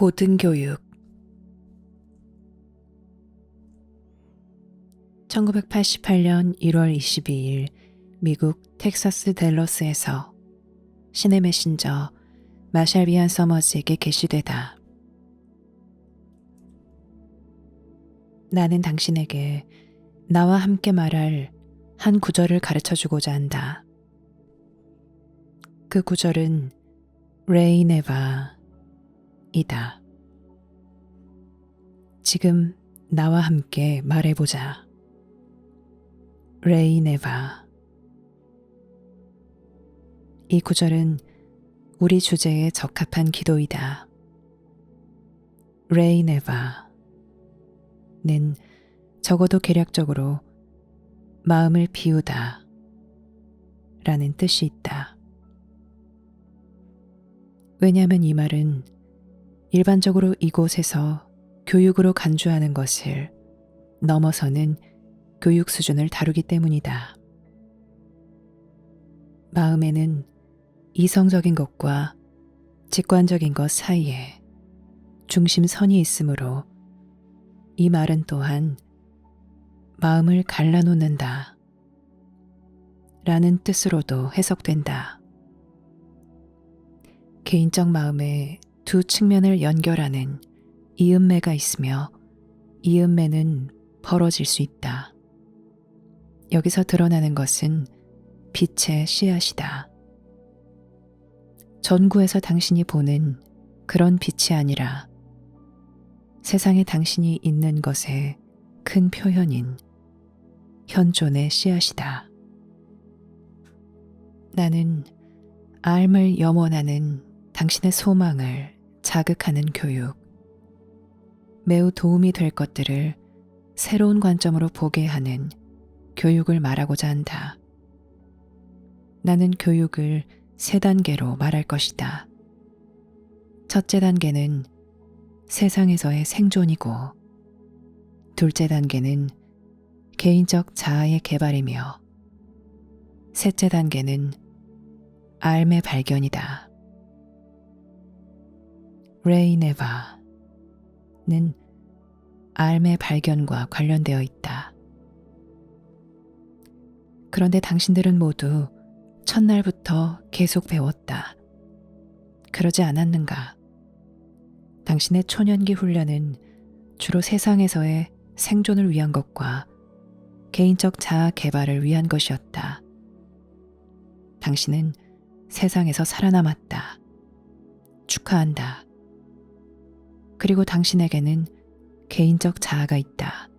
고등교육 1988년 1월 22일 미국 텍사스 댈러스에서 신의 메신저 마샬비안 서머즈에게 게시되다. 나는 당신에게 나와 함께 말할 한 구절을 가르쳐주고자 한다. 그 구절은 레이네바 이다. 지금 나와 함께 말해보자. 레이네바. 이 구절은 우리 주제에 적합한 기도이다. 레이네바는 적어도 개략적으로 마음을 비우다 라는 뜻이 있다. 왜냐하면 이 말은 일반적으로 이곳에서 교육으로 간주하는 것을 넘어서는 교육 수준을 다루기 때문이다. 마음에는 이성적인 것과 직관적인 것 사이에 중심선이 있으므로 이 말은 또한 마음을 갈라놓는다 라는 뜻으로도 해석된다. 개인적 마음의 두 측면을 연결하는 이음매가 있으며 이음매는 벌어질 수 있다. 여기서 드러나는 것은 빛의 씨앗이다. 전구에서 당신이 보는 그런 빛이 아니라 세상에 당신이 있는 것의 큰 표현인 현존의 씨앗이다. 나는 삶을 염원하는 당신의 소망을 자극하는 교육, 매우 도움이 될 것들을 새로운 관점으로 보게 하는 교육을 말하고자 한다. 나는 교육을 3단계로 말할 것이다. 첫째 단계는 세상에서의 생존이고, 둘째 단계는 개인적 자아의 개발이며, 셋째 단계는 삶의 발견이다. 레이네바는 삶의 발견과 관련되어 있다. 그런데 당신들은 모두 첫날부터 계속 배웠다. 그러지 않았는가? 당신의 초년기 훈련은 주로 세상에서의 생존을 위한 것과 개인적 자아 개발을 위한 것이었다. 당신은 세상에서 살아남았다. 축하한다. 그리고 당신에게는 개인적 자아가 있다.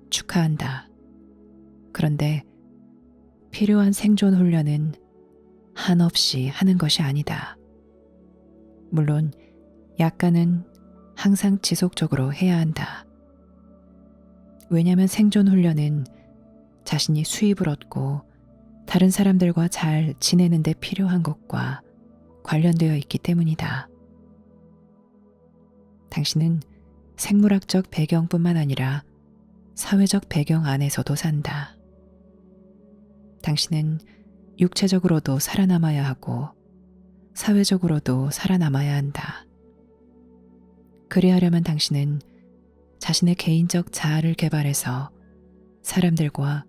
축하한다. 그런데 필요한 생존 훈련은 한없이 하는 것이 아니다. 물론 약간은 항상 지속적으로 해야 한다. 왜냐하면 생존 훈련은 자신이 수입을 얻고 다른 사람들과 잘 지내는 데 필요한 것과 관련되어 있기 때문이다. 당신은 생물학적 배경뿐만 아니라 사회적 배경 안에서도 산다. 당신은 육체적으로도 살아남아야 하고 사회적으로도 살아남아야 한다. 그리하려면 당신은 자신의 개인적 자아를 개발해서 사람들과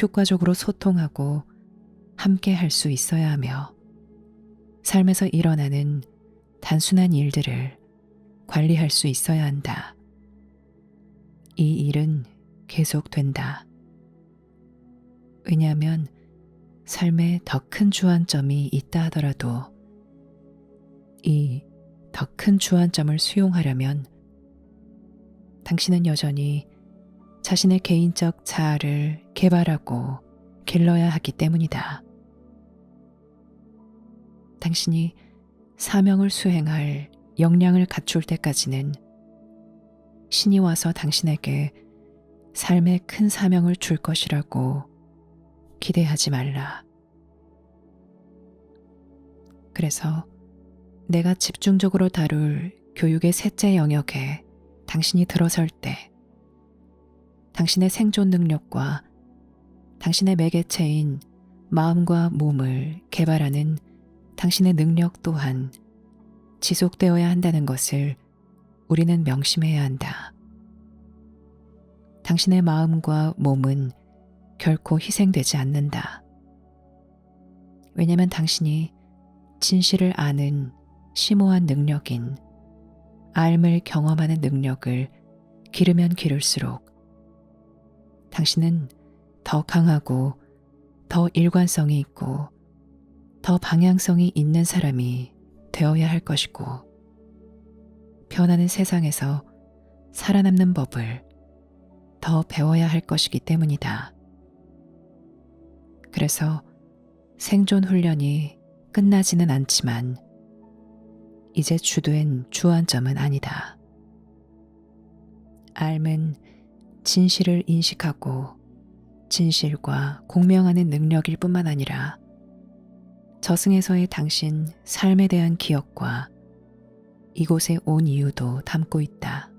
효과적으로 소통하고 함께 할 수 있어야 하며 삶에서 일어나는 단순한 일들을 관리할 수 있어야 한다. 이 일은 계속된다. 왜냐하면 삶에 더 큰 주안점이 있다 하더라도 이 더 큰 주안점을 수용하려면 당신은 여전히 자신의 개인적 자아를 개발하고 길러야 하기 때문이다. 당신이 사명을 수행할 역량을 갖출 때까지는 신이 와서 당신에게 삶의 큰 사명을 줄 것이라고 기대하지 말라. 그래서 내가 집중적으로 다룰 교육의 셋째 영역에 당신이 들어설 때 당신의 생존 능력과 당신의 매개체인 마음과 몸을 개발하는 당신의 능력 또한 지속되어야 한다는 것을 우리는 명심해야 한다. 당신의 마음과 몸은 결코 희생되지 않는다. 왜냐하면 당신이 진실을 아는 심오한 능력인 앓음을 경험하는 능력을 기르면 기를수록 당신은 더 강하고 더 일관성이 있고 더 방향성이 있는 사람이 되어야 할 것이고 변하는 세상에서 살아남는 법을 더 배워야 할 것이기 때문이다. 그래서 생존 훈련이 끝나지는 않지만 이제 주된 주안점은 아니다. 앓음은 진실을 인식하고 진실과 공명하는 능력일 뿐만 아니라 저승에서의 당신 삶에 대한 기억과 이곳에 온 이유도 담고 있다.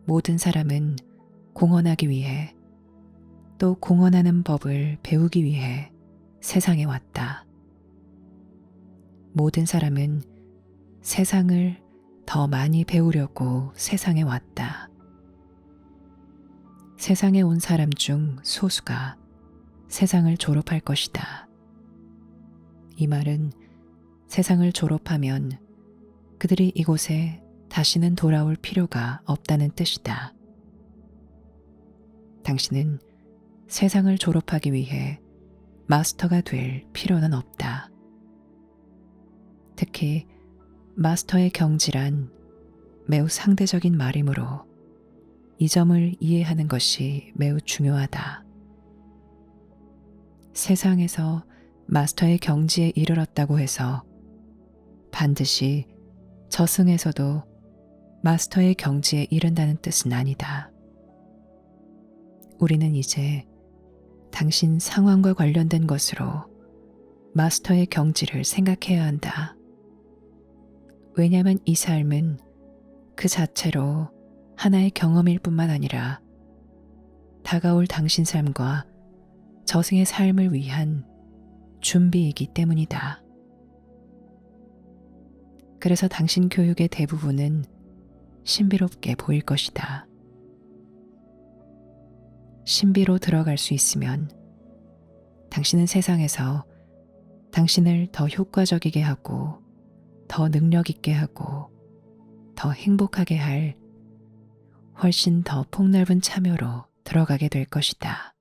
모든 사람은 공헌하기 위해 또 공헌하는 법을 배우기 위해 세상에 왔다. 모든 사람은 세상을 더 많이 배우려고 세상에 왔다. 세상에 온 사람 중 소수가 세상을 졸업할 것이다. 이 말은 세상을 졸업하면 그들이 이곳에 다시는 돌아올 필요가 없다는 뜻이다. 당신은 세상을 졸업하기 위해 마스터가 될 필요는 없다. 특히 마스터의 경지란 매우 상대적인 말이므로 이 점을 이해하는 것이 매우 중요하다. 세상에서 마스터의 경지에 이르렀다고 해서 반드시 저승에서도 마스터의 경지에 이른다는 뜻은 아니다. 우리는 이제 당신 상황과 관련된 것으로 마스터의 경지를 생각해야 한다. 왜냐하면 이 삶은 그 자체로 하나의 경험일 뿐만 아니라 다가올 당신 삶과 저승의 삶을 위한 준비이기 때문이다. 그래서 당신 교육의 대부분은 신비롭게 보일 것이다. 신비로 들어갈 수 있으면 당신은 세상에서 당신을 더 효과적이게 하고 더 능력 있게 하고 더 행복하게 할 훨씬 더 폭넓은 참여로 들어가게 될 것이다.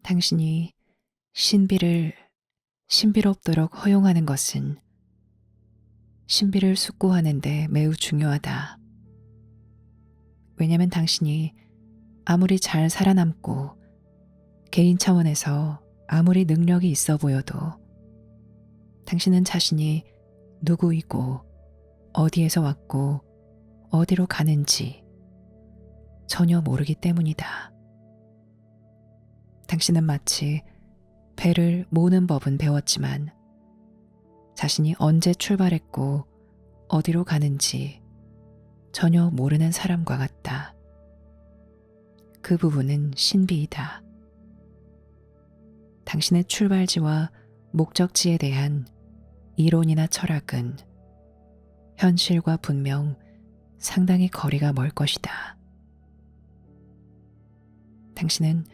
당신이 신비를 신비롭도록 허용하는 것은 신비를 숙고하는 데 매우 중요하다. 왜냐하면 당신이 아무리 잘 살아남고 개인 차원에서 아무리 능력이 있어 보여도 당신은 자신이 누구이고 어디에서 왔고 어디로 가는지 전혀 모르기 때문이다. 당신은 마치 배를 모는 법은 배웠지만 자신이 언제 출발했고 어디로 가는지 전혀 모르는 사람과 같다. 그 부분은 신비이다. 당신의 출발지와 목적지에 대한 이론이나 철학은 현실과 분명 상당히 거리가 멀 것이다. 당신은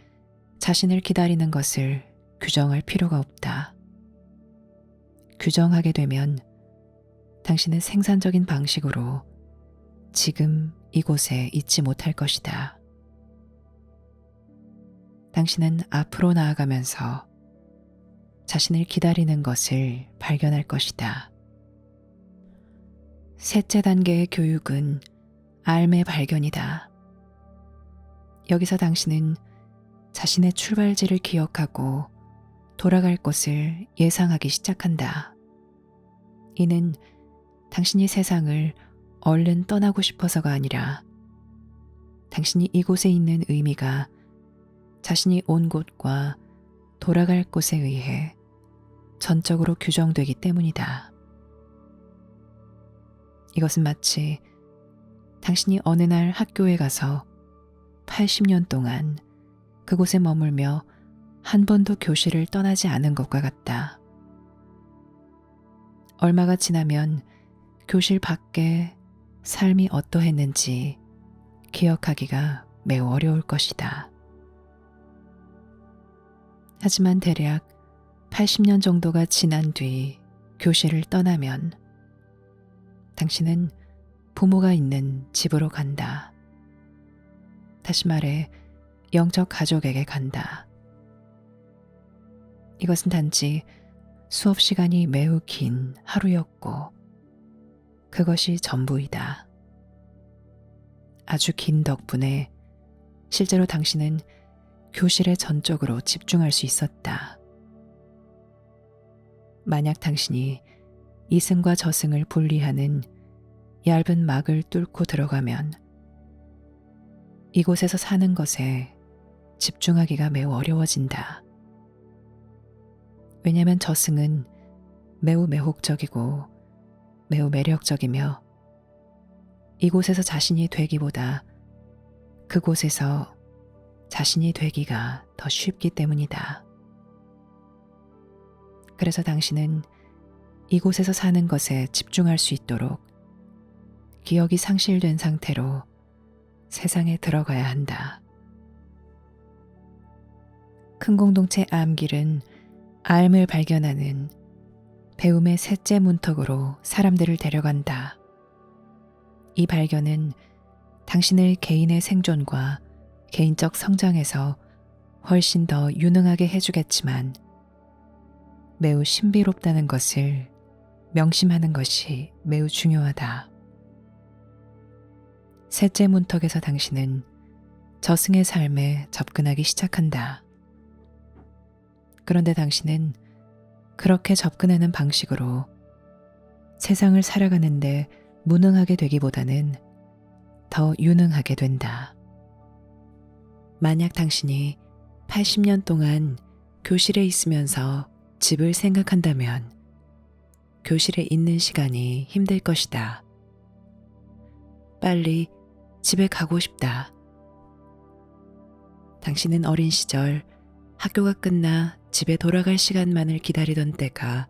자신을 기다리는 것을 규정할 필요가 없다. 규정하게 되면 당신은 생산적인 방식으로 지금 이곳에 있지 못할 것이다. 당신은 앞으로 나아가면서 자신을 기다리는 것을 발견할 것이다. 셋째 단계의 교육은 앓음의 발견이다. 여기서 당신은 자신의 출발지를 기억하고 돌아갈 곳을 예상하기 시작한다. 이는 당신이 세상을 얼른 떠나고 싶어서가 아니라 당신이 이곳에 있는 의미가 자신이 온 곳과 돌아갈 곳에 의해 전적으로 규정되기 때문이다. 이것은 마치 당신이 어느 날 학교에 가서 80년 동안 그곳에 머물며 한 번도 교실을 떠나지 않은 것과 같다. 얼마가 지나면 교실 밖에 삶이 어떠했는지 기억하기가 매우 어려울 것이다. 하지만 대략 80년 정도가 지난 뒤 교실을 떠나면 당신은 부모가 있는 집으로 간다. 다시 말해 영적 가족에게 간다. 이것은 단지 수업 시간이 매우 긴 하루였고 그것이 전부이다. 아주 긴 덕분에 실제로 당신은 교실에 전적으로 집중할 수 있었다. 만약 당신이 이승과 저승을 분리하는 얇은 막을 뚫고 들어가면 이곳에서 사는 것에 집중하기가 매우 어려워진다. 왜냐하면 저승은 매우 매혹적이고 매우 매력적이며 이곳에서 자신이 되기보다 그곳에서 자신이 되기가 더 쉽기 때문이다. 그래서 당신은 이곳에서 사는 것에 집중할 수 있도록 기억이 상실된 상태로 세상에 들어가야 한다. 큰 공동체 암길은 암을 발견하는 배움의 셋째 문턱으로 사람들을 데려간다. 이 발견은 당신을 개인의 생존과 개인적 성장에서 훨씬 더 유능하게 해주겠지만 매우 신비롭다는 것을 명심하는 것이 매우 중요하다. 셋째 문턱에서 당신은 저승의 삶에 접근하기 시작한다. 그런데 당신은 그렇게 접근하는 방식으로 세상을 살아가는데 무능하게 되기보다는 더 유능하게 된다. 만약 당신이 80년 동안 교실에 있으면서 집을 생각한다면 교실에 있는 시간이 힘들 것이다. 빨리 집에 가고 싶다. 당신은 어린 시절 학교가 끝나 집에 돌아갈 시간만을 기다리던 때가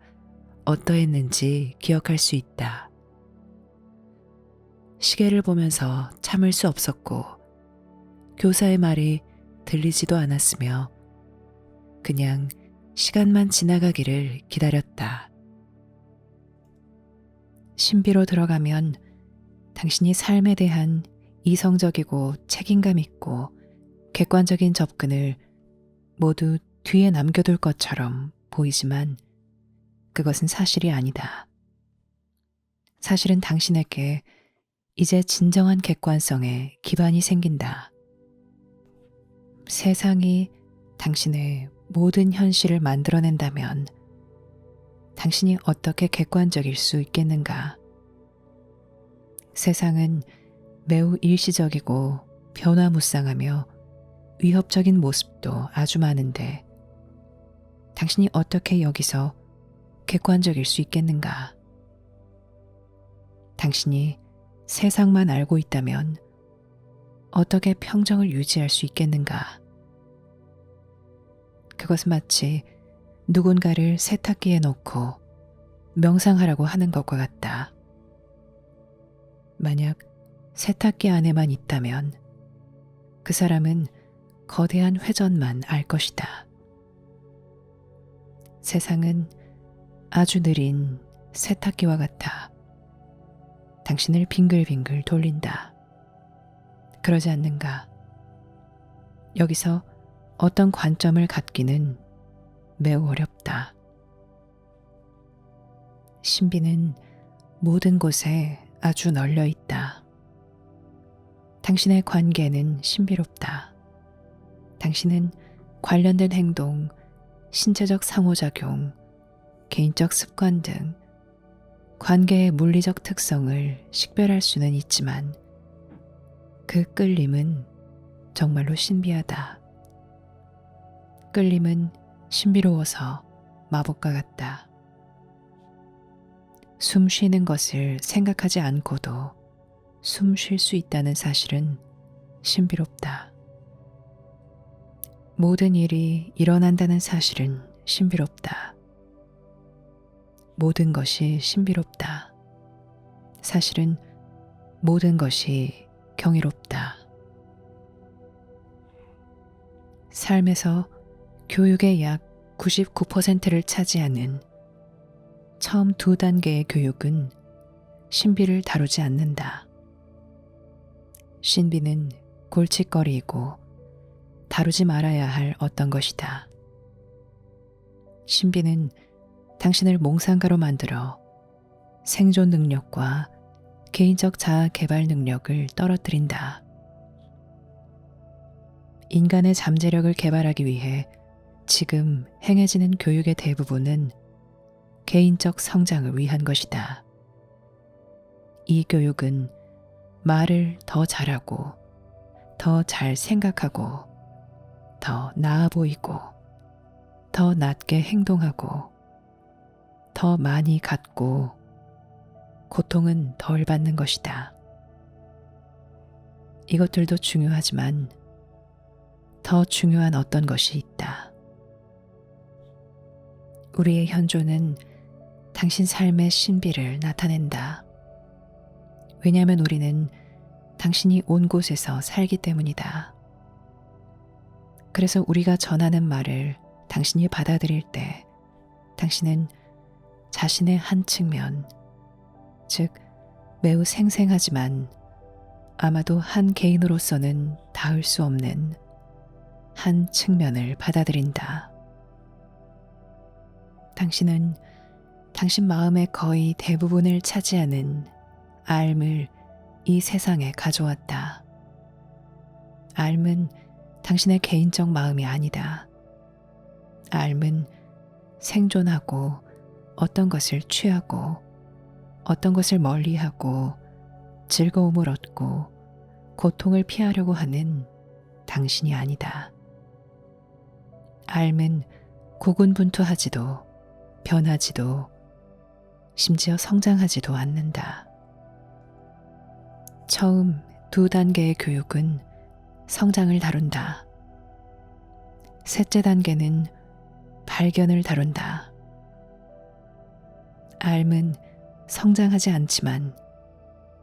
어떠했는지 기억할 수 있다. 시계를 보면서 참을 수 없었고 교사의 말이 들리지도 않았으며 그냥 시간만 지나가기를 기다렸다. 신비로 들어가면 당신이 삶에 대한 이성적이고 책임감 있고 객관적인 접근을 모두 뒤에 남겨둘 것처럼 보이지만 그것은 사실이 아니다. 사실은 당신에게 이제 진정한 객관성에 기반이 생긴다. 세상이 당신의 모든 현실을 만들어낸다면 당신이 어떻게 객관적일 수 있겠는가? 세상은 매우 일시적이고 변화무쌍하며 위협적인 모습도 아주 많은데 당신이 어떻게 여기서 객관적일 수 있겠는가? 당신이 세상만 알고 있다면 어떻게 평정을 유지할 수 있겠는가? 그것은 마치 누군가를 세탁기에 넣고 명상하라고 하는 것과 같다. 만약 세탁기 안에만 있다면 그 사람은 거대한 회전만 알 것이다. 세상은 아주 느린 세탁기와 같아 당신을 빙글빙글 돌린다. 그러지 않는가? 여기서 어떤 관점을 갖기는 매우 어렵다. 신비는 모든 곳에 아주 널려 있다. 당신의 관계는 신비롭다. 당신은 관련된 행동, 신체적 상호작용, 개인적 습관 등 관계의 물리적 특성을 식별할 수는 있지만 그 끌림은 정말로 신비하다. 끌림은 신비로워서 마법과 같다. 숨 쉬는 것을 생각하지 않고도 숨 쉴 수 있다는 사실은 신비롭다. 모든 일이 일어난다는 사실은 신비롭다. 모든 것이 신비롭다. 사실은 모든 것이 경이롭다. 삶에서 교육의 약 99%를 차지하는 처음 2단계의 교육은 신비를 다루지 않는다. 신비는 골칫거리이고 다루지 말아야 할 어떤 것이다. 신비는 당신을 몽상가로 만들어 생존 능력과 개인적 자아 개발 능력을 떨어뜨린다. 인간의 잠재력을 개발하기 위해 지금 행해지는 교육의 대부분은 개인적 성장을 위한 것이다. 이 교육은 말을 더 잘하고, 더 잘 생각하고, 더 나아 보이고, 더 낮게 행동하고, 더 많이 갖고, 고통은 덜 받는 것이다. 이것들도 중요하지만 더 중요한 어떤 것이 있다. 우리의 현존은 당신 삶의 신비를 나타낸다. 왜냐하면 우리는 당신이 온 곳에서 살기 때문이다. 그래서 우리가 전하는 말을 당신이 받아들일 때 당신은 자신의 한 측면, 즉 매우 생생하지만 아마도 한 개인으로서는 닿을 수 없는 한 측면을 받아들인다. 당신은 당신 마음의 거의 대부분을 차지하는 알을 이 세상에 가져왔다. 알은 당신의 개인적 마음이 아니다. 알은 생존하고 어떤 것을 취하고 어떤 것을 멀리하고 즐거움을 얻고 고통을 피하려고 하는 당신이 아니다. 알은 고군분투하지도 변하지도 심지어 성장하지도 않는다. 처음 2단계의 교육은 성장을 다룬다. 셋째 단계는 발견을 다룬다. 알은 성장하지 않지만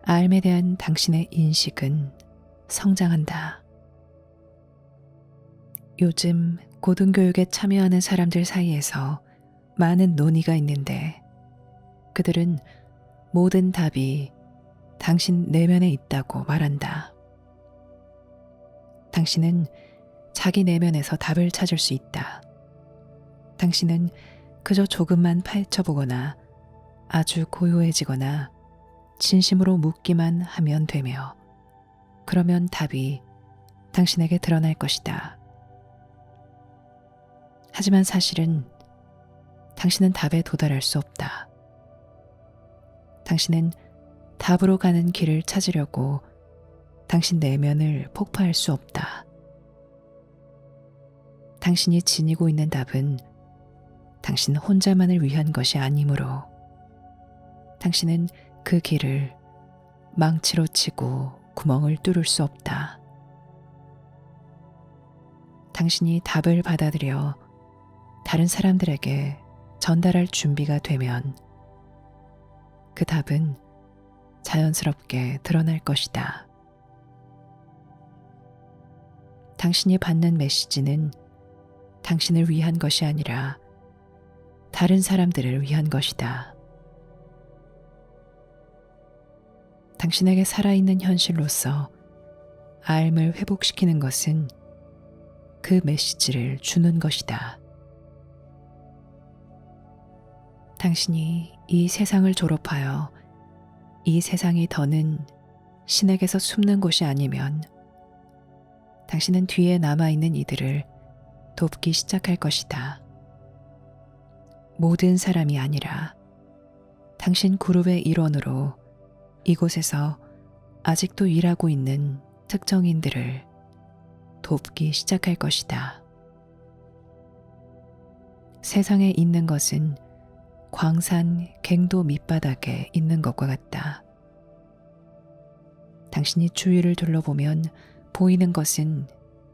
알에 대한 당신의 인식은 성장한다. 요즘 고등교육에 참여하는 사람들 사이에서 많은 논의가 있는데 그들은 모든 답이 당신 내면에 있다고 말한다. 당신은 자기 내면에서 답을 찾을 수 있다. 당신은 그저 조금만 파헤쳐보거나 아주 고요해지거나 진심으로 묻기만 하면 되며 그러면 답이 당신에게 드러날 것이다. 하지만 사실은 당신은 답에 도달할 수 없다. 당신은 답으로 가는 길을 찾으려고 당신 내면을 폭파할 수 없다. 당신이 지니고 있는 답은 당신 혼자만을 위한 것이 아니므로 당신은 그 길을 망치로 치고 구멍을 뚫을 수 없다. 당신이 답을 받아들여 다른 사람들에게 전달할 준비가 되면 그 답은 자연스럽게 드러날 것이다. 당신이 받는 메시지는 당신을 위한 것이 아니라 다른 사람들을 위한 것이다. 당신에게 살아있는 현실로서 알을 회복시키는 것은 그 메시지를 주는 것이다. 당신이 이 세상을 졸업하여 이 세상이 더는 신에게서 숨는 곳이 아니면 당신은 뒤에 남아있는 이들을 돕기 시작할 것이다. 모든 사람이 아니라 당신 그룹의 일원으로 이곳에서 아직도 일하고 있는 특정인들을 돕기 시작할 것이다. 세상에 있는 것은 광산 갱도 밑바닥에 있는 것과 같다. 당신이 주위를 둘러보면 보이는 것은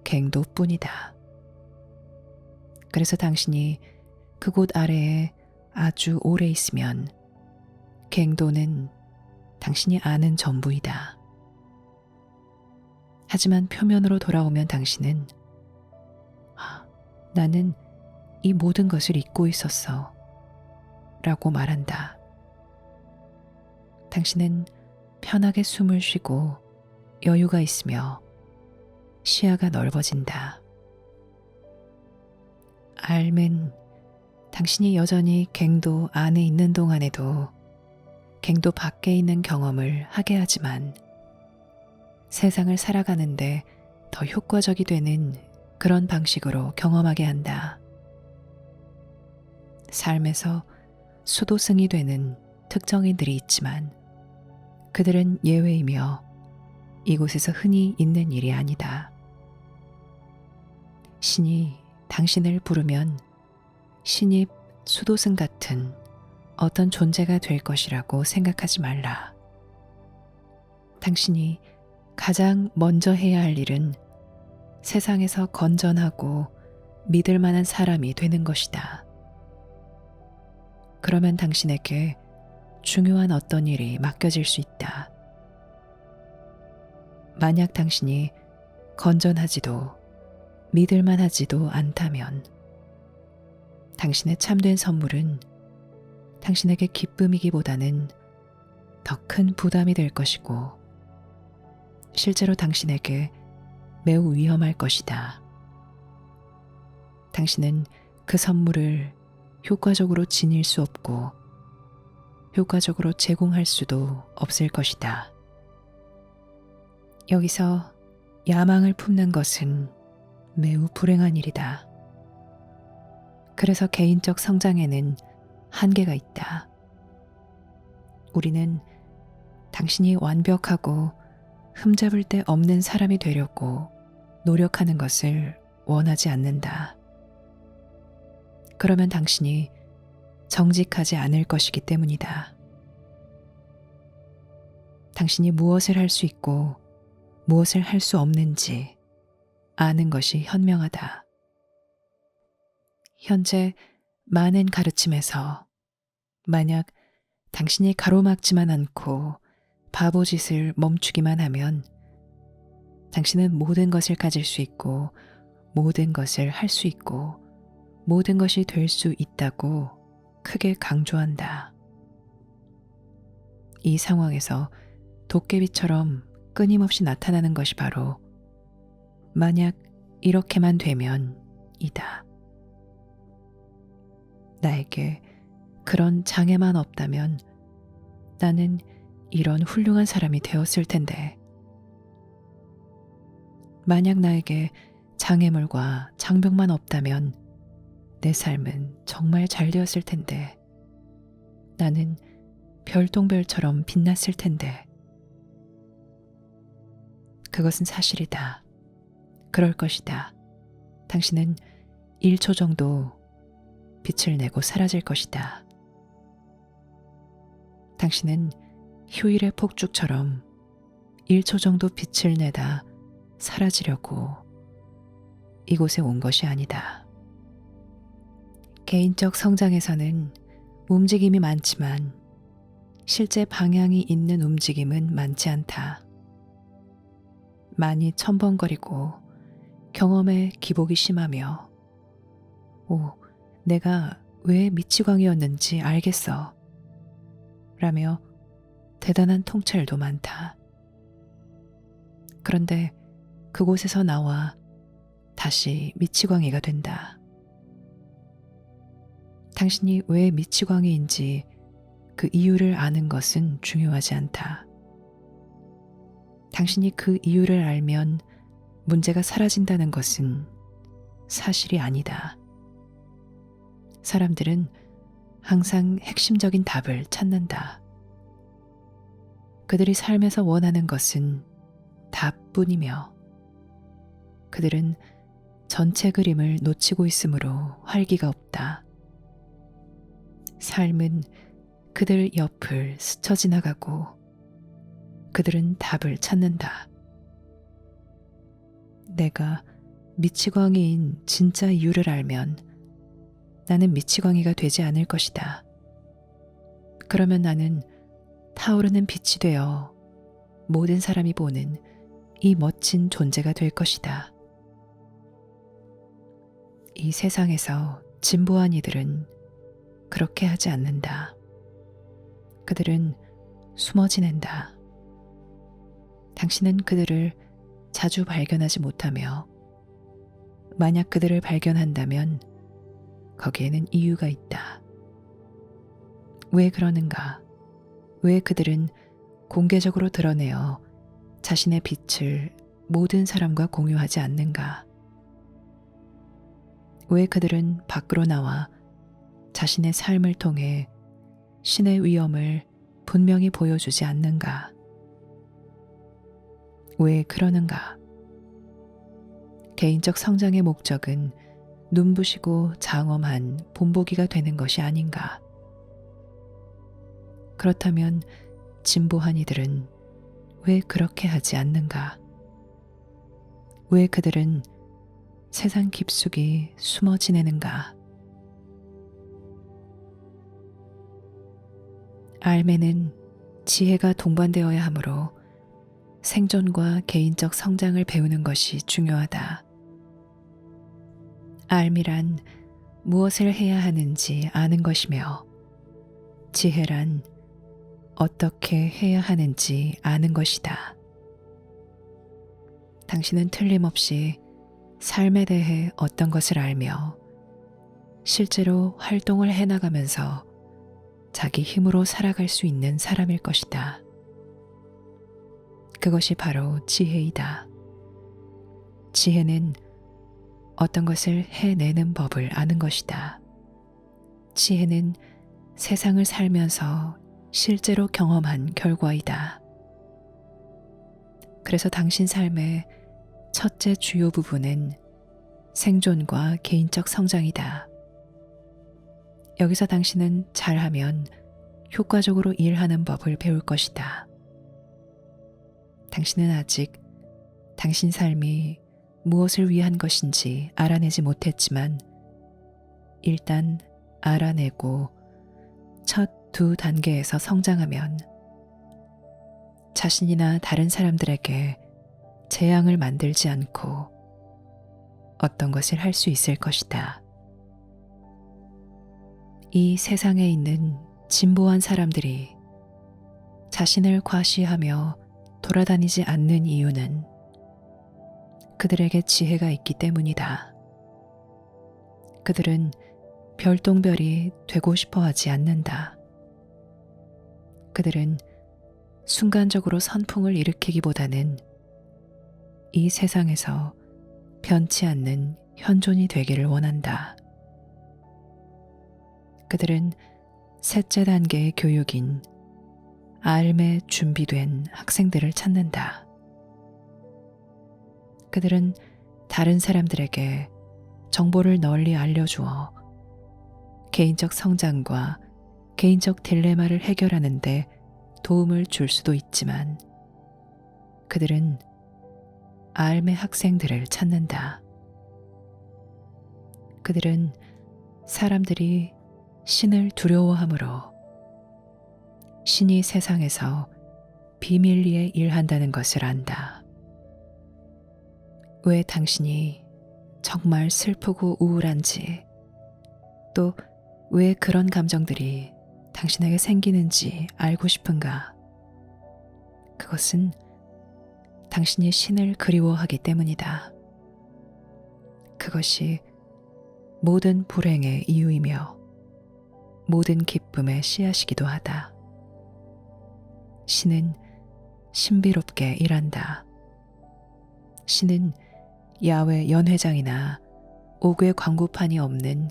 갱도뿐이다. 그래서 당신이 그곳 아래에 아주 오래 있으면 갱도는 당신이 아는 전부이다. 하지만 표면으로 돌아오면 당신은 나는 이 모든 것을 잊고 있었어 라고 말한다. 당신은 편하게 숨을 쉬고 여유가 있으며 시야가 넓어진다. 알은 당신이 여전히 갱도 안에 있는 동안에도 갱도 밖에 있는 경험을 하게 하지만 세상을 살아가는데 더 효과적이 되는 그런 방식으로 경험하게 한다. 삶에서 수도승이 되는 특정인들이 있지만 그들은 예외이며 이곳에서 흔히 있는 일이 아니다. 신이 당신을 부르면 신입 수도승 같은 어떤 존재가 될 것이라고 생각하지 말라. 당신이 가장 먼저 해야 할 일은 세상에서 건전하고 믿을 만한 사람이 되는 것이다. 그러면 당신에게 중요한 어떤 일이 맡겨질 수 있다. 만약 당신이 건전하지도 믿을 만하지도 않다면 당신의 참된 선물은 당신에게 기쁨이기보다는 더 큰 부담이 될 것이고 실제로 당신에게 매우 위험할 것이다. 당신은 그 선물을 효과적으로 지닐 수 없고 효과적으로 제공할 수도 없을 것이다. 여기서 야망을 품는 것은 매우 불행한 일이다. 그래서 개인적 성장에는 한계가 있다. 우리는 당신이 완벽하고 흠잡을 데 없는 사람이 되려고 노력하는 것을 원하지 않는다. 그러면 당신이 정직하지 않을 것이기 때문이다. 당신이 무엇을 할 수 있고 무엇을 할 수 없는지 아는 것이 현명하다. 현재 많은 가르침에서 만약 당신이 가로막지만 않고 바보짓을 멈추기만 하면 당신은 모든 것을 가질 수 있고 모든 것을 할 수 있고 모든 것이 될 수 있다고 크게 강조한다. 이 상황에서 도깨비처럼 끊임없이 나타나는 것이 바로 만약 이렇게만 되면 이다. 나에게 그런 장애만 없다면 나는 이런 훌륭한 사람이 되었을 텐데. 만약 나에게 장애물과 장벽만 없다면 내 삶은 정말 잘 되었을 텐데. 나는 별똥별처럼 빛났을 텐데. 그것은 사실이다. 그럴 것이다. 당신은 1초 정도 빛을 내고 사라질 것이다. 당신은 휴일의 폭죽처럼 1초 정도 빛을 내다 사라지려고 이곳에 온 것이 아니다. 개인적 성장에서는 움직임이 많지만 실제 방향이 있는 움직임은 많지 않다. 많이 첨벙거리고 경험에 기복이 심하며 내가 왜 미치광이었는지 알겠어 라며 대단한 통찰도 많다. 그런데 그곳에서 나와 다시 미치광이가 된다. 당신이 왜 미치광이인지 그 이유를 아는 것은 중요하지 않다. 당신이 그 이유를 알면 문제가 사라진다는 것은 사실이 아니다. 사람들은 항상 핵심적인 답을 찾는다. 그들이 삶에서 원하는 것은 답뿐이며 그들은 전체 그림을 놓치고 있으므로 활기가 없다. 삶은 그들 옆을 스쳐 지나가고 그들은 답을 찾는다. 내가 미치광이인 진짜 이유를 알면 나는 미치광이가 되지 않을 것이다. 그러면 나는 타오르는 빛이 되어 모든 사람이 보는 이 멋진 존재가 될 것이다. 이 세상에서 진보한 이들은 그렇게 하지 않는다. 그들은 숨어 지낸다. 당신은 그들을 자주 발견하지 못하며 만약 그들을 발견한다면 거기에는 이유가 있다. 왜 그러는가? 왜 그들은 공개적으로 드러내어 자신의 빛을 모든 사람과 공유하지 않는가? 왜 그들은 밖으로 나와 자신의 삶을 통해 신의 위엄을 분명히 보여주지 않는가? 왜 그러는가? 개인적 성장의 목적은 눈부시고 장엄한 본보기가 되는 것이 아닌가? 그렇다면 진보한 이들은 왜 그렇게 하지 않는가? 왜 그들은 세상 깊숙이 숨어 지내는가? 알매는 지혜가 동반되어야 하므로 생존과 개인적 성장을 배우는 것이 중요하다. 알미란 무엇을 해야 하는지 아는 것이며 지혜란 어떻게 해야 하는지 아는 것이다. 당신은 틀림없이 삶에 대해 어떤 것을 알며 실제로 활동을 해나가면서 자기 힘으로 살아갈 수 있는 사람일 것이다. 그것이 바로 지혜이다. 지혜는 어떤 것을 해내는 법을 아는 것이다. 지혜는 세상을 살면서 실제로 경험한 결과이다. 그래서 당신 삶의 첫째 주요 부분은 생존과 개인적 성장이다. 여기서 당신은 잘하면 효과적으로 일하는 법을 배울 것이다. 당신은 아직 당신 삶이 무엇을 위한 것인지 알아내지 못했지만 일단 알아내고 첫 두 단계에서 성장하면 자신이나 다른 사람들에게 재앙을 만들지 않고 어떤 것을 할 수 있을 것이다. 이 세상에 있는 진보한 사람들이 자신을 과시하며 돌아다니지 않는 이유는 그들에게 지혜가 있기 때문이다. 그들은 별똥별이 되고 싶어 하지 않는다. 그들은 순간적으로 선풍을 일으키기보다는 이 세상에서 변치 않는 현존이 되기를 원한다. 그들은 셋째 단계의 교육인 알매 준비된 학생들을 찾는다. 그들은 다른 사람들에게 정보를 널리 알려주어 개인적 성장과 개인적 딜레마를 해결하는 데 도움을 줄 수도 있지만 그들은 알매 학생들을 찾는다. 그들은 사람들이 신을 두려워하므로 신이 세상에서 비밀리에 일한다는 것을 안다. 왜 당신이 정말 슬프고 우울한지 또 왜 그런 감정들이 당신에게 생기는지 알고 싶은가? 그것은 당신이 신을 그리워하기 때문이다. 그것이 모든 불행의 이유이며 모든 기쁨의 씨앗이기도 하다. 신은 신비롭게 일한다. 신은 야외 연회장이나 옥외 광고판이 없는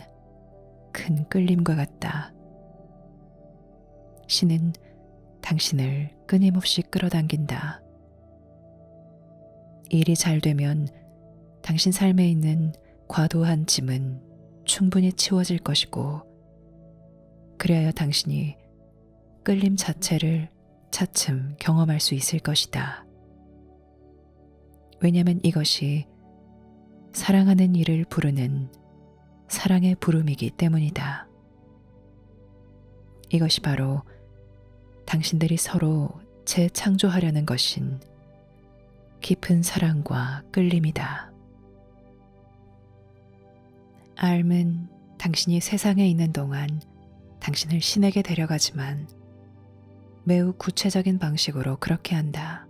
큰 끌림과 같다. 신은 당신을 끊임없이 끌어당긴다. 일이 잘 되면 당신 삶에 있는 과도한 짐은 충분히 치워질 것이고, 그리하여 당신이 끌림 자체를 차츰 경험할 수 있을 것이다. 왜냐하면 이것이 사랑하는 이를 부르는 사랑의 부름이기 때문이다. 이것이 바로 당신들이 서로 재창조하려는 것인 깊은 사랑과 끌림이다. 알은 당신이 세상에 있는 동안 당신을 신에게 데려가지만 매우 구체적인 방식으로 그렇게 한다.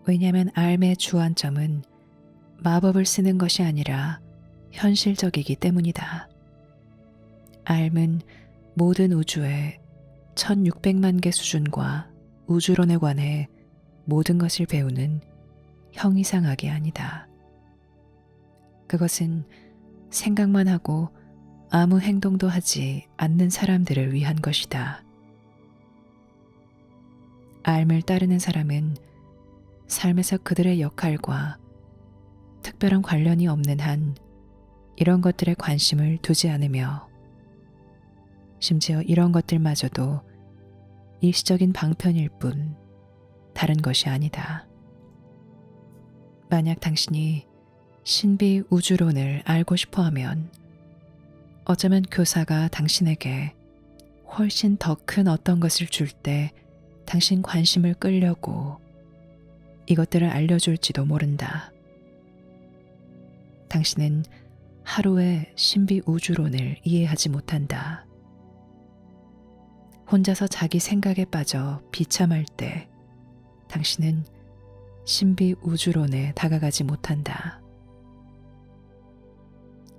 왜냐하면 알의 주안점은 마법을 쓰는 것이 아니라 현실적이기 때문이다. 알은 모든 우주의 1600만 개 수준과 우주론에 관해 모든 것을 배우는 형이상학이 아니다. 그것은 생각만 하고 아무 행동도 하지 않는 사람들을 위한 것이다. 알을 따르는 사람은 삶에서 그들의 역할과 특별한 관련이 없는 한 이런 것들에 관심을 두지 않으며 심지어 이런 것들마저도 일시적인 방편일 뿐 다른 것이 아니다. 만약 당신이 신비 우주론을 알고 싶어 하면 어쩌면 교사가 당신에게 훨씬 더 큰 어떤 것을 줄 때 당신 관심을 끌려고 이것들을 알려줄지도 모른다. 당신은 하루의 신비 우주론을 이해하지 못한다. 혼자서 자기 생각에 빠져 비참할 때 당신은 신비 우주론에 다가가지 못한다.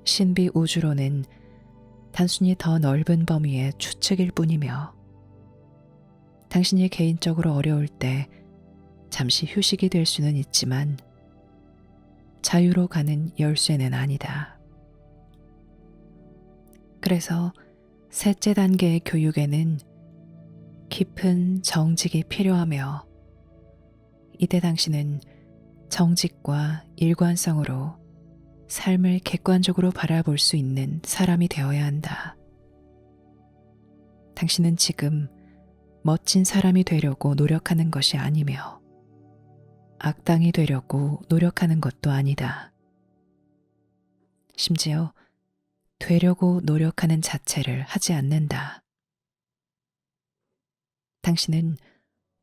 신비 우주론은 단순히 더 넓은 범위의 추측일 뿐이며 당신이 개인적으로 어려울 때 잠시 휴식이 될 수는 있지만 자유로 가는 열쇠는 아니다. 그래서 셋째 단계의 교육에는 깊은 정직이 필요하며 이때 당신은 정직과 일관성으로 삶을 객관적으로 바라볼 수 있는 사람이 되어야 한다. 당신은 지금 멋진 사람이 되려고 노력하는 것이 아니며 악당이 되려고 노력하는 것도 아니다. 심지어 되려고 노력하는 자체를 하지 않는다. 당신은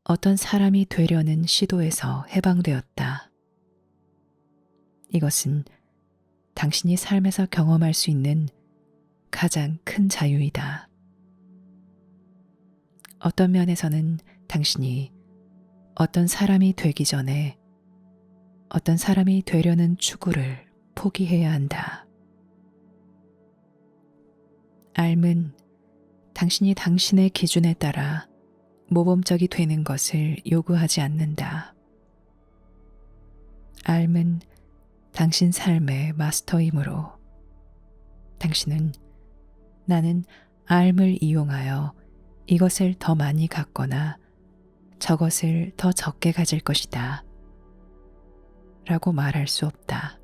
어떤 사람이 되려는 시도에서 해방되었다. 이것은 당신이 삶에서 경험할 수 있는 가장 큰 자유이다. 어떤 면에서는 당신이 어떤 사람이 되기 전에 어떤 사람이 되려는 추구를 포기해야 한다. 알은 당신이 당신의 기준에 따라 모범적이 되는 것을 요구하지 않는다. 알은 당신 삶의 마스터이므로 당신은 나는 알을 이용하여 이것을 더 많이 갖거나 저것을 더 적게 가질 것이다 라고 말할 수 없다.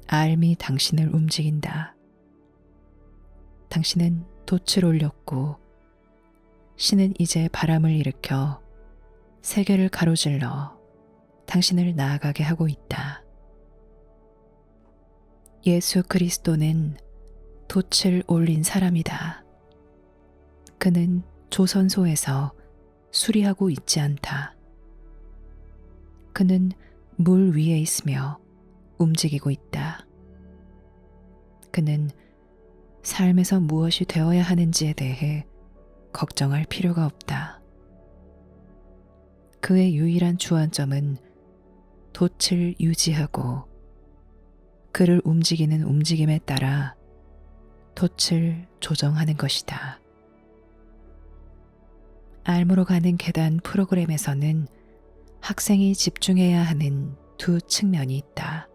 알이 당신을 움직인다. 당신은 돛을 올렸고 신은 이제 바람을 일으켜 세계를 가로질러 당신을 나아가게 하고 있다. 예수 그리스도는 돛을 올린 사람이다. 그는 조선소에서 수리하고 있지 않다. 그는 물 위에 있으며 움직이고 있다. 그는 삶에서 무엇이 되어야 하는지에 대해 걱정할 필요가 없다. 그의 유일한 주안점은 돛을 유지하고 그를 움직이는 움직임에 따라 돛을 조정하는 것이다. 알무로 가는 계단 프로그램에서는 학생이 집중해야 하는 두 측면이 있다.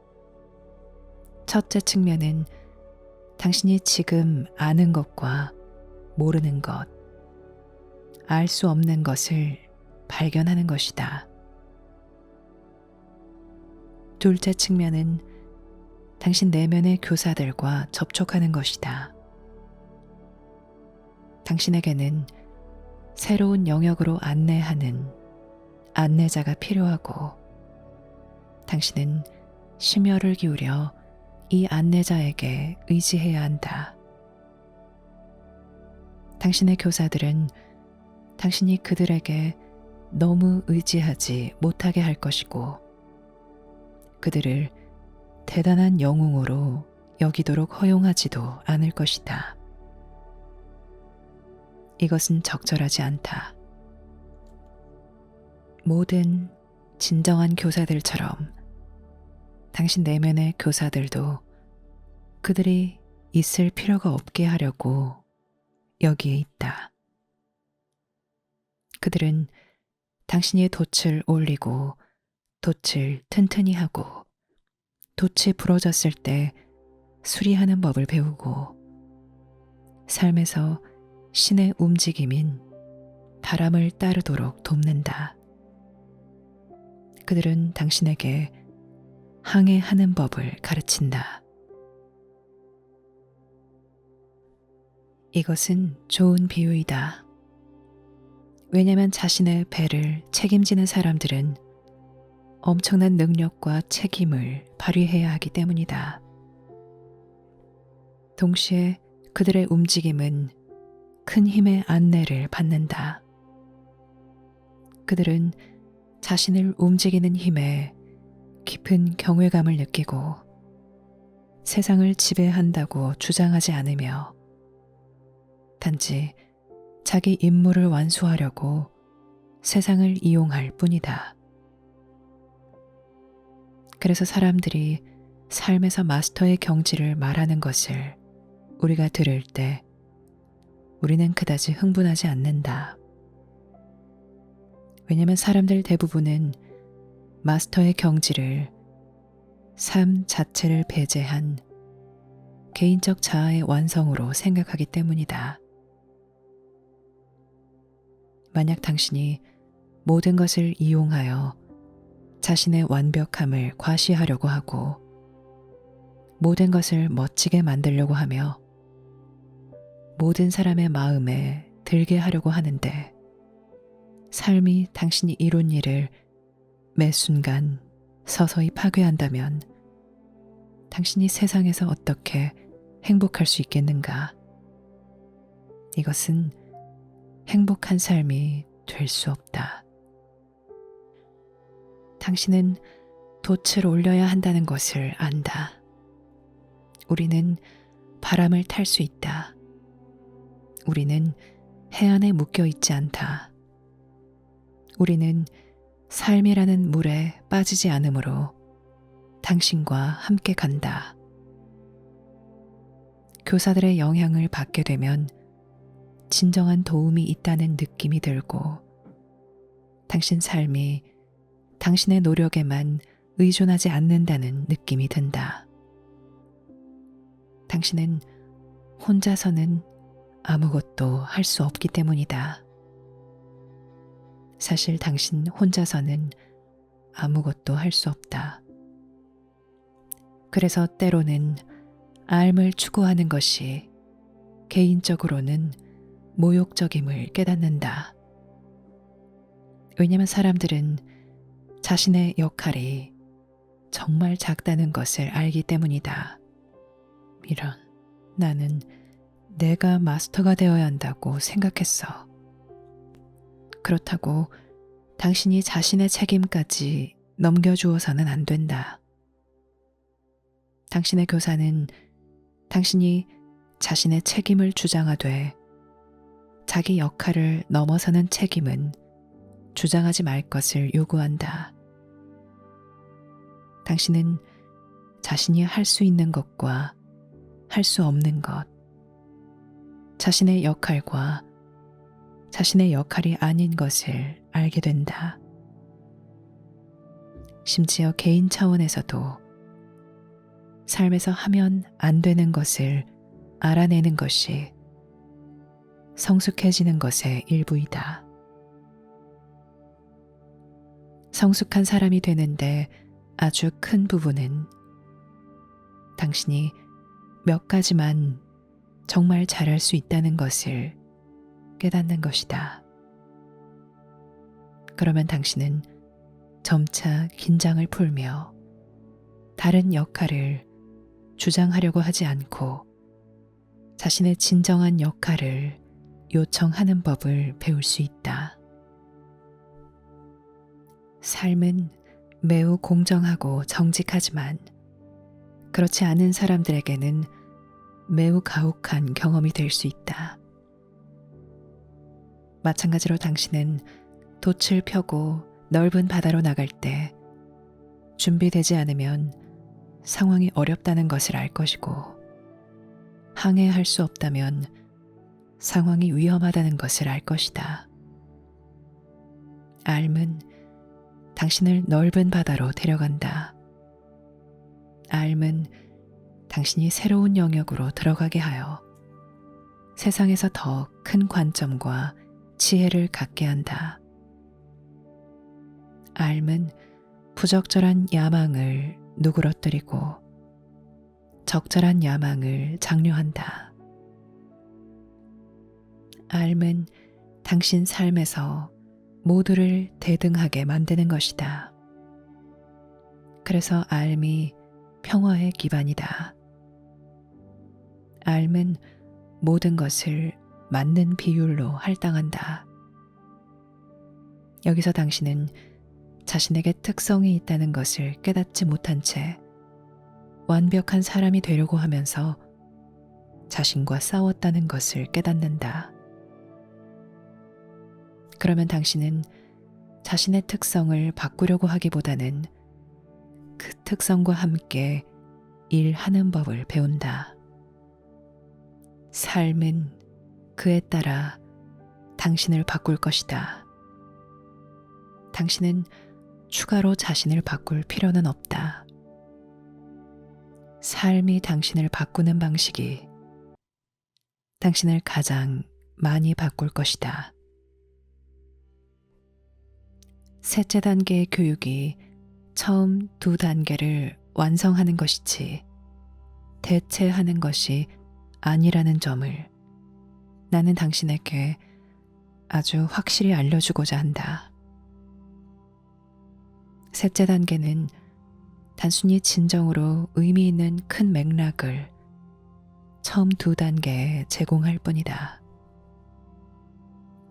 첫째 측면은 당신이 지금 아는 것과 모르는 것, 알 수 없는 것을 발견하는 것이다. 둘째 측면은 당신 내면의 교사들과 접촉하는 것이다. 당신에게는 새로운 영역으로 안내하는 안내자가 필요하고 당신은 심혈을 기울여 이 안내자에게 의지해야 한다. 당신의 교사들은 당신이 그들에게 너무 의지하지 못하게 할 것이고 그들을 대단한 영웅으로 여기도록 허용하지도 않을 것이다. 이것은 적절하지 않다. 모든 진정한 교사들처럼 당신 내면의 교사들도 그들이 있을 필요가 없게 하려고 여기에 있다. 그들은 당신이 돛을 올리고 돛을 튼튼히 하고 돛이 부러졌을 때 수리하는 법을 배우고 삶에서 신의 움직임인 바람을 따르도록 돕는다. 그들은 당신에게 항해하는 법을 가르친다. 이것은 좋은 비유이다. 왜냐하면 자신의 배를 책임지는 사람들은 엄청난 능력과 책임을 발휘해야 하기 때문이다. 동시에 그들의 움직임은 큰 힘의 안내를 받는다. 그들은 자신을 움직이는 힘에 깊은 경외감을 느끼고 세상을 지배한다고 주장하지 않으며 단지 자기 임무를 완수하려고 세상을 이용할 뿐이다. 그래서 사람들이 삶에서 마스터의 경지를 말하는 것을 우리가 들을 때 우리는 그다지 흥분하지 않는다. 왜냐하면 사람들 대부분은 마스터의 경지를 삶 자체를 배제한 개인적 자아의 완성으로 생각하기 때문이다. 만약 당신이 모든 것을 이용하여 자신의 완벽함을 과시하려고 하고 모든 것을 멋지게 만들려고 하며 모든 사람의 마음에 들게 하려고 하는데 삶이 당신이 이룬 일을 매 순간 서서히 파괴한다면 당신이 세상에서 어떻게 행복할 수 있겠는가? 이것은 행복한 삶이 될 수 없다. 당신은 돛을 올려야 한다는 것을 안다. 우리는 바람을 탈 수 있다. 우리는 해안에 묶여 있지 않다. 우리는 삶이라는 물에 빠지지 않으므로 당신과 함께 간다. 교사들의 영향을 받게 되면 진정한 도움이 있다는 느낌이 들고 당신 삶이 당신의 노력에만 의존하지 않는다는 느낌이 든다. 당신은 혼자서는 아무것도 할 수 없기 때문이다. 사실 당신 혼자서는 아무것도 할 수 없다. 그래서 때로는 삶을 추구하는 것이 개인적으로는 모욕적임을 깨닫는다. 왜냐하면 사람들은 자신의 역할이 정말 작다는 것을 알기 때문이다. 이런, 나는 내가 마스터가 되어야 한다고 생각했어. 그렇다고 당신이 자신의 책임까지 넘겨주어서는 안 된다. 당신의 교사는 당신이 자신의 책임을 주장하되 자기 역할을 넘어서는 책임은 주장하지 말 것을 요구한다. 당신은 자신이 할 수 있는 것과 할 수 없는 것, 자신의 역할과 자신의 역할이 아닌 것을 알게 된다. 심지어 개인 차원에서도 삶에서 하면 안 되는 것을 알아내는 것이 성숙해지는 것의 일부이다. 성숙한 사람이 되는데 아주 큰 부분은 당신이 몇 가지만 정말 잘할 수 있다는 것을 깨닫는 것이다. 그러면 당신은 점차 긴장을 풀며 다른 역할을 주장하려고 하지 않고 자신의 진정한 역할을 요청하는 법을 배울 수 있다. 삶은 매우 공정하고 정직하지만 그렇지 않은 사람들에게는 매우 가혹한 경험이 될 수 있다. 마찬가지로 당신은 돛을 펴고 넓은 바다로 나갈 때 준비되지 않으면 상황이 어렵다는 것을 알 것이고, 항해할 수 없다면 상황이 위험하다는 것을 알 것이다. 알은 당신을 넓은 바다로 데려간다. 알은 당신이 새로운 영역으로 들어가게 하여 세상에서 더 큰 관점과 지혜를 갖게 한다. 알은 부적절한 야망을 누그러뜨리고 적절한 야망을 장려한다. 알은 당신 삶에서 모두를 대등하게 만드는 것이다. 그래서 알미 평화의 기반이다. 알은 모든 것을 맞는 비율로 할당한다. 여기서 당신은 자신에게 특성이 있다는 것을 깨닫지 못한 채 완벽한 사람이 되려고 하면서 자신과 싸웠다는 것을 깨닫는다. 그러면 당신은 자신의 특성을 바꾸려고 하기보다는 그 특성과 함께 일하는 법을 배운다. 삶은 그에 따라 당신을 바꿀 것이다. 당신은 추가로 자신을 바꿀 필요는 없다. 삶이 당신을 바꾸는 방식이 당신을 가장 많이 바꿀 것이다. 셋째 단계의 교육이 처음 두 단계를 완성하는 것이지 대체하는 것이 아니라는 점을 나는 당신에게 아주 확실히 알려주고자 한다. 셋째 단계는 단순히 진정으로 의미 있는 큰 맥락을 처음 두 단계에 제공할 뿐이다.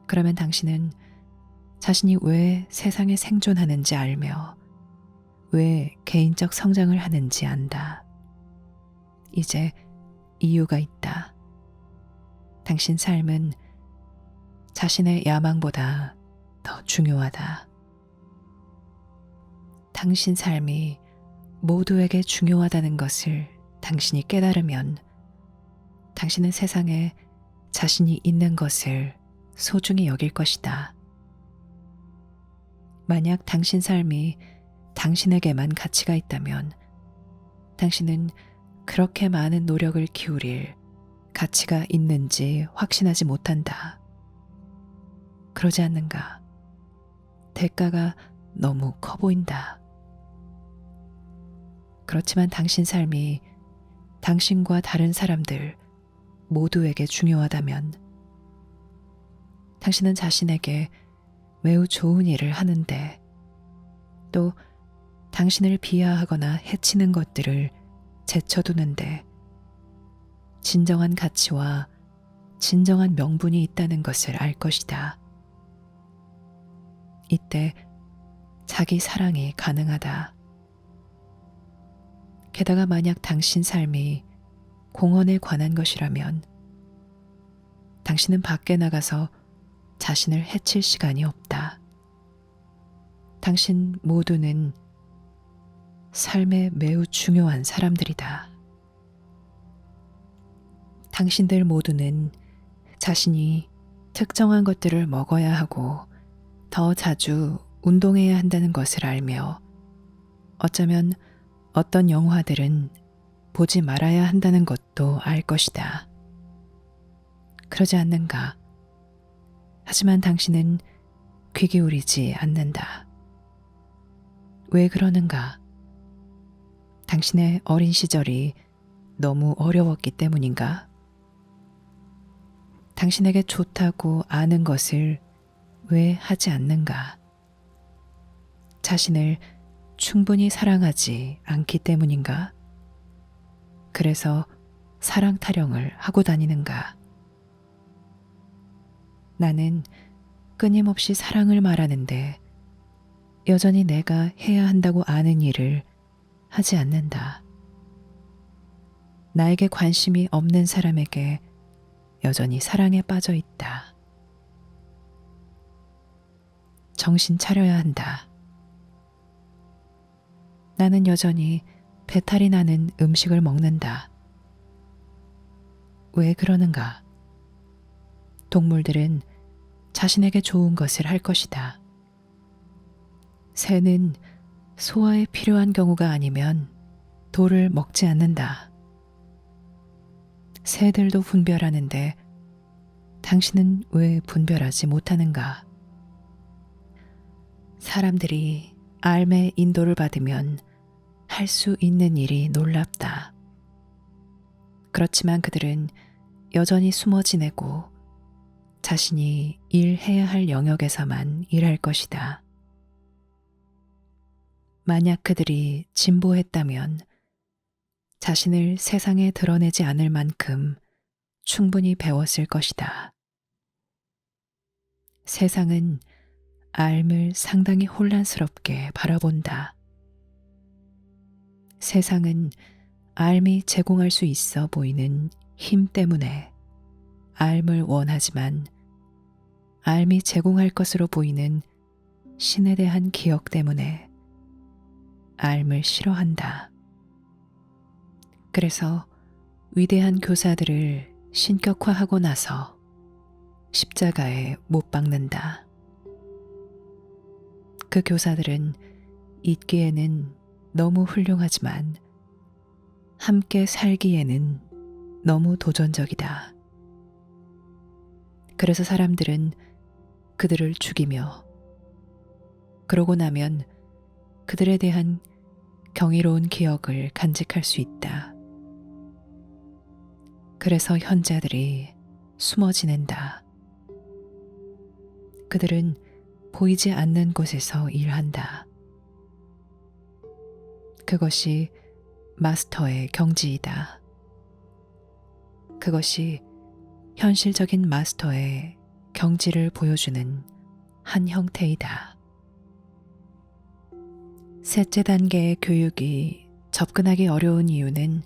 그러면 당신은 자신이 왜 세상에 생존하는지 알며 왜 개인적 성장을 하는지 안다. 이제 이유가 있다. 당신 삶은 자신의 야망보다 더 중요하다. 당신 삶이 모두에게 중요하다는 것을 당신이 깨달으면 당신은 세상에 자신이 있는 것을 소중히 여길 것이다. 만약 당신 삶이 당신에게만 가치가 있다면 당신은 그렇게 많은 노력을 기울일 가치가 있는지 확신하지 못한다. 그러지 않는가? 대가가 너무 커 보인다. 그렇지만 당신 삶이 당신과 다른 사람들 모두에게 중요하다면 당신은 자신에게 매우 좋은 일을 하는데 또 당신을 비하하거나 해치는 것들을 제쳐두는데 진정한 가치와 진정한 명분이 있다는 것을 알 것이다. 이때 자기 사랑이 가능하다. 게다가 만약 당신 삶이 공헌에 관한 것이라면 당신은 밖에 나가서 자신을 해칠 시간이 없다. 당신 모두는 삶에 매우 중요한 사람들이다. 당신들 모두는 자신이 특정한 것들을 먹어야 하고 더 자주 운동해야 한다는 것을 알며 어쩌면 어떤 영화들은 보지 말아야 한다는 것도 알 것이다. 그러지 않는가? 하지만 당신은 귀 기울이지 않는다. 왜 그러는가? 당신의 어린 시절이 너무 어려웠기 때문인가? 당신에게 좋다고 아는 것을 왜 하지 않는가? 자신을 충분히 사랑하지 않기 때문인가? 그래서 사랑 타령을 하고 다니는가? 나는 끊임없이 사랑을 말하는데 여전히 내가 해야 한다고 아는 일을 하지 않는다. 나에게 관심이 없는 사람에게 여전히 사랑에 빠져 있다. 정신 차려야 한다. 나는 여전히 배탈이 나는 음식을 먹는다. 왜 그러는가? 동물들은 자신에게 좋은 것을 할 것이다. 새는 소화에 필요한 경우가 아니면 돌을 먹지 않는다. 새들도 분별하는데 당신은 왜 분별하지 못하는가? 사람들이 알의 인도를 받으면 할 수 있는 일이 놀랍다. 그렇지만 그들은 여전히 숨어 지내고 자신이 일해야 할 영역에서만 일할 것이다. 만약 그들이 진보했다면 자신을 세상에 드러내지 않을 만큼 충분히 배웠을 것이다. 세상은 알을 상당히 혼란스럽게 바라본다. 세상은 알이 제공할 수 있어 보이는 힘 때문에 알을 원하지만 알이 제공할 것으로 보이는 신에 대한 기억 때문에 알을 싫어한다. 그래서 위대한 교사들을 신격화하고 나서 십자가에 못 박는다. 그 교사들은 있기에는 너무 훌륭하지만 함께 살기에는 너무 도전적이다. 그래서 사람들은 그들을 죽이며 그러고 나면 그들에 대한 경이로운 기억을 간직할 수 있다. 그래서 현자들이 숨어 지낸다. 그들은 보이지 않는 곳에서 일한다. 그것이 마스터의 경지이다. 그것이 현실적인 마스터의 경지를 보여주는 한 형태이다. 셋째 단계의 교육이 접근하기 어려운 이유는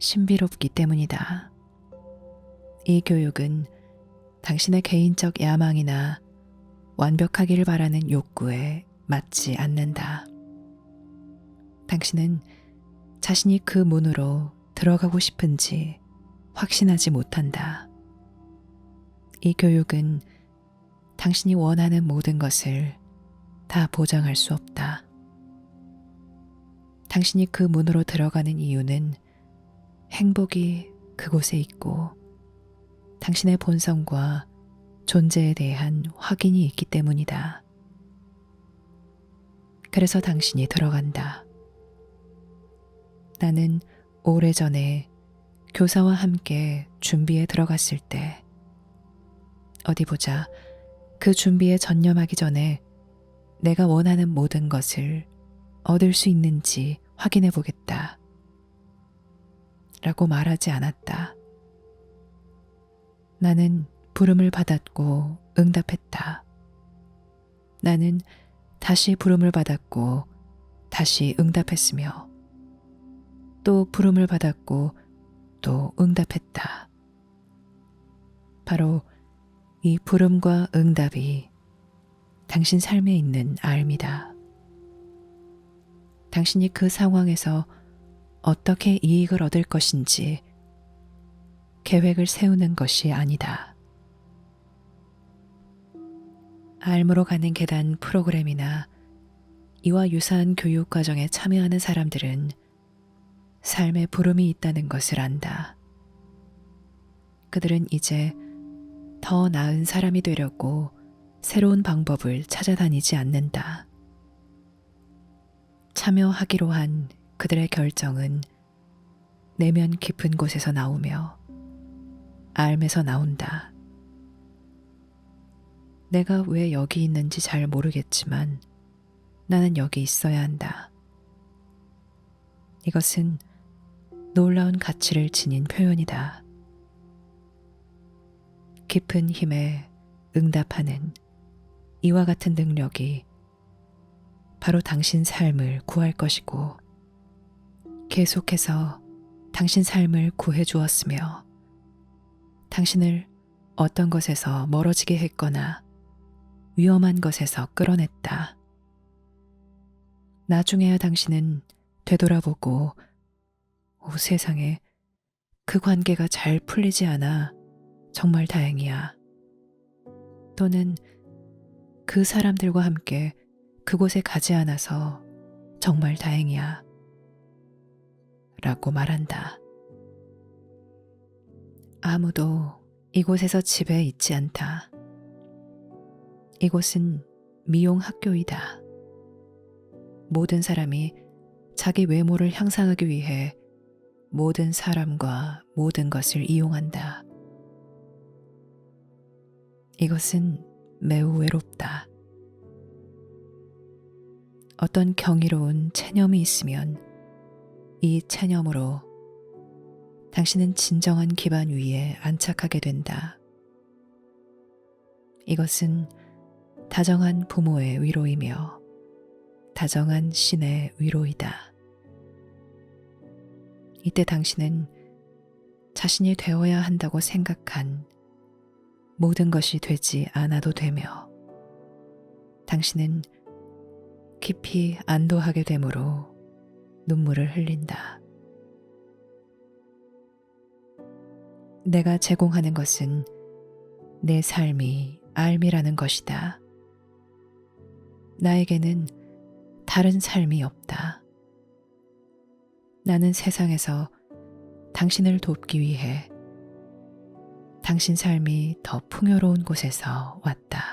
신비롭기 때문이다. 이 교육은 당신의 개인적 야망이나 완벽하기를 바라는 욕구에 맞지 않는다. 당신은 자신이 그 문으로 들어가고 싶은지 확신하지 못한다. 이 교육은 당신이 원하는 모든 것을 다 보장할 수 없다. 당신이 그 문으로 들어가는 이유는 행복이 그곳에 있고 당신의 본성과 존재에 대한 확인이 있기 때문이다. 그래서 당신이 들어간다. 나는 오래전에 교사와 함께 준비에 들어갔을 때 어디 보자, 그 준비에 전념하기 전에 내가 원하는 모든 것을 얻을 수 있는지 확인해 보겠다. 라고 말하지 않았다. 나는 부름을 받았고 응답했다. 나는 다시 부름을 받았고 다시 응답했으며 또 부름을 받았고 또 응답했다. 바로 이 부름과 응답이 당신 삶에 있는 알미다. 당신이 그 상황에서 어떻게 이익을 얻을 것인지 계획을 세우는 것이 아니다. 알무로 가는 계단 프로그램이나 이와 유사한 교육 과정에 참여하는 사람들은 삶에 부름이 있다는 것을 안다. 그들은 이제 더 나은 사람이 되려고 새로운 방법을 찾아다니지 않는다. 참여하기로 한 그들의 결정은 내면 깊은 곳에서 나오며 알에서 나온다. 내가 왜 여기 있는지 잘 모르겠지만 나는 여기 있어야 한다. 이것은 놀라운 가치를 지닌 표현이다. 깊은 힘에 응답하는 이와 같은 능력이 바로 당신 삶을 구할 것이고 계속해서 당신 삶을 구해 주었으며 당신을 어떤 것에서 멀어지게 했거나 위험한 것에서 끌어냈다. 나중에야 당신은 되돌아보고 세상에 그 관계가 잘 풀리지 않아 정말 다행이야. 또는 그 사람들과 함께 그곳에 가지 않아서 정말 다행이야. 라고 말한다. 아무도 이곳에서 집에 있지 않다. 이곳은 미용 학교이다. 모든 사람이 자기 외모를 향상하기 위해 모든 사람과 모든 것을 이용한다. 이것은 매우 외롭다. 어떤 경이로운 체념이 있으면 이 체념으로 당신은 진정한 기반 위에 안착하게 된다. 이것은 다정한 부모의 위로이며 다정한 신의 위로이다. 이때 당신은 자신이 되어야 한다고 생각한 모든 것이 되지 않아도 되며 당신은 깊이 안도하게 되므로 눈물을 흘린다. 내가 제공하는 것은 내 삶이 알미라는 것이다. 나에게는 다른 삶이 없다. 나는 세상에서 당신을 돕기 위해 당신 삶이 더 풍요로운 곳에서 왔다.